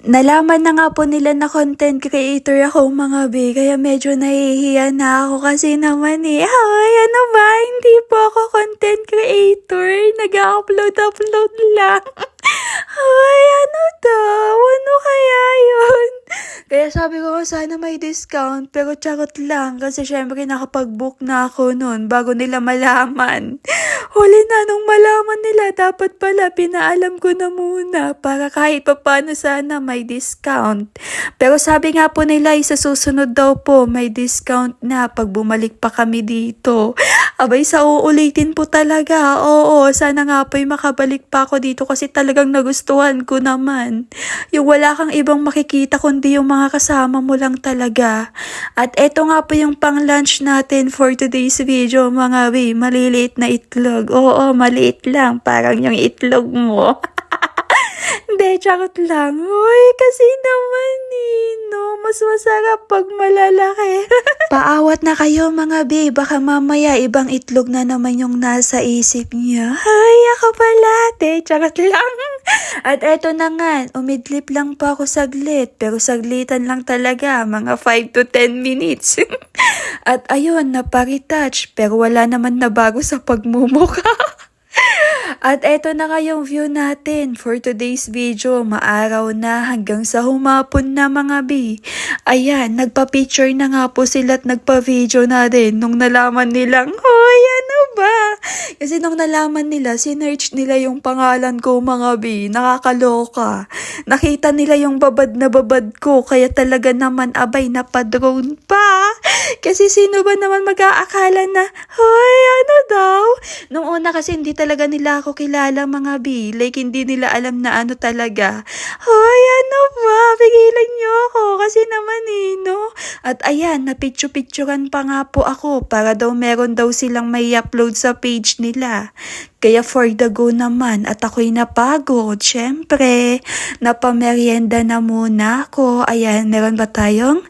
Nalaman na nga po nila na content creator ako mga be, kaya medyo nahihiya na ako kasi naman ay ano ba, hindi po ako content creator, nag-upload lang. Ay, ano daw? Ano kaya yun? Kaya sabi ko sana may discount, pero charot lang kasi syempre nakapag-book na ako nun bago nila malaman. Huli na nung malaman nila, dapat pala pinaalam ko na muna para kahit papaano sana may discount. Pero sabi nga po nila, sa susunod daw po may discount na pag bumalik pa kami dito. Abay, sa uulitin po talaga. Oo, sana nga po'y makabalik pa ako dito kasi talagang nagustuhan ko naman. Yung wala kang ibang makikita kundi yung mga kasama mo lang talaga. At eto nga po yung pang lunch natin for today's video mga be, maliliit na itlog. Oo, maliit lang, parang yung itlog mo. Hindi, charot lang. Uy, kasi naman no, mas masarap pag malalaki. Paawat na kayo mga be, baka mamaya ibang itlog na naman yung nasa isip niya. Ay, ako pala, charot lang. At eto na nga, umidlip lang pa ako saglit, pero saglitan lang talaga, mga 5 to 10 minutes. At ayun, naparetouch, pero wala naman na bago sa pagmumukha. At eto na nga yung view natin for today's video. Maaraw na hanggang sa humapon na mga bi. Ayan, nagpa-picture na nga po sila at nagpa-video na din nung nalaman nilang, hoy, ano ba? Kasi nung nalaman nila, sinearch nila yung pangalan ko mga bi. Nakakaloka. Nakita nila yung babad na babad ko, kaya talaga naman abay napadrone pa. Kasi sino ba naman mag-aakala na, hoy, ano daw? Nung una kasi hindi talaga nila ako kilala mga bi. Like hindi nila alam na ano talaga. Hoy, ano ba? Pigilan niyo ako kasi naman no? At ayan, napicture-picturean pa nga po ako para daw meron daw silang may upload sa page nila. Kaya for the go naman at ako'y napagod. Syempre, napamerienda na muna ako. Ayan, meron ba tayong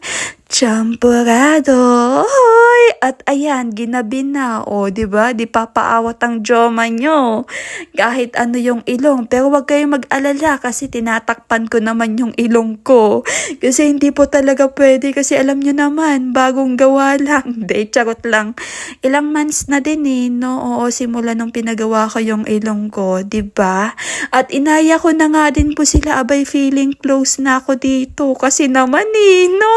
champurado? Hoy! At ayan, ginabi na. O, diba? Di papaawat ang joma nyo. Kahit ano yung ilong. Pero wag kayong mag-alala kasi tinatakpan ko naman yung ilong ko. Kasi hindi po talaga pwede kasi alam nyo naman, bagong gawa lang. Hindi, charot lang. Ilang months na din no? Oo, simula nung pinagawa ko yung ilong ko, diba? At inaya ko na nga din po sila, abay feeling close na ako dito. Kasi naman no?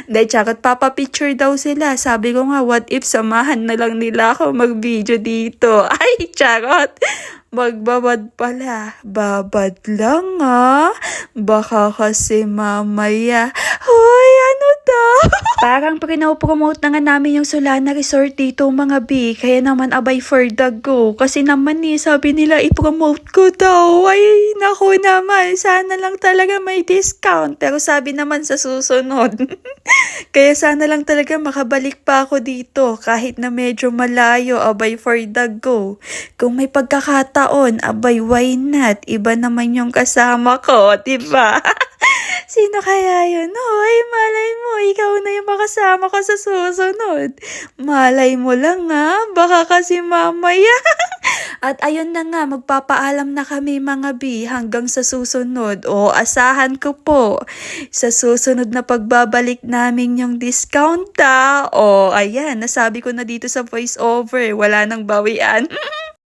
Dahil charot, papapicture daw sila. Sabi ko nga, what if samahan na lang nila ako mag-video dito? Ay, charot! Magbabad pala. Babad lang Baka kasi mamaya. Hoy, ano daw? Parang pinopromote na nga namin yung Solana Resort dito mga bi. Kaya naman abay for the go. Kasi naman sabi nila i-promote ko daw. Ay, naku naman. Sana lang talaga may discount. Pero sabi naman sa susunod. Kaya sana lang talaga makabalik pa ako dito. Kahit na medyo malayo, abay for the go. Kung may pagkakataon, abay why not? Iba naman yung kasama ko, diba? Sino kaya yun? Hoy, malay mo, ikaw na yung makasama ko sa susunod. Malay mo lang baka kasi mamaya. At ayun na nga, magpapaalam na kami mga bi hanggang sa susunod. O, asahan ko po sa susunod na pagbabalik namin yung discount O, ayan, nasabi ko na dito sa voice over, wala nang bawian.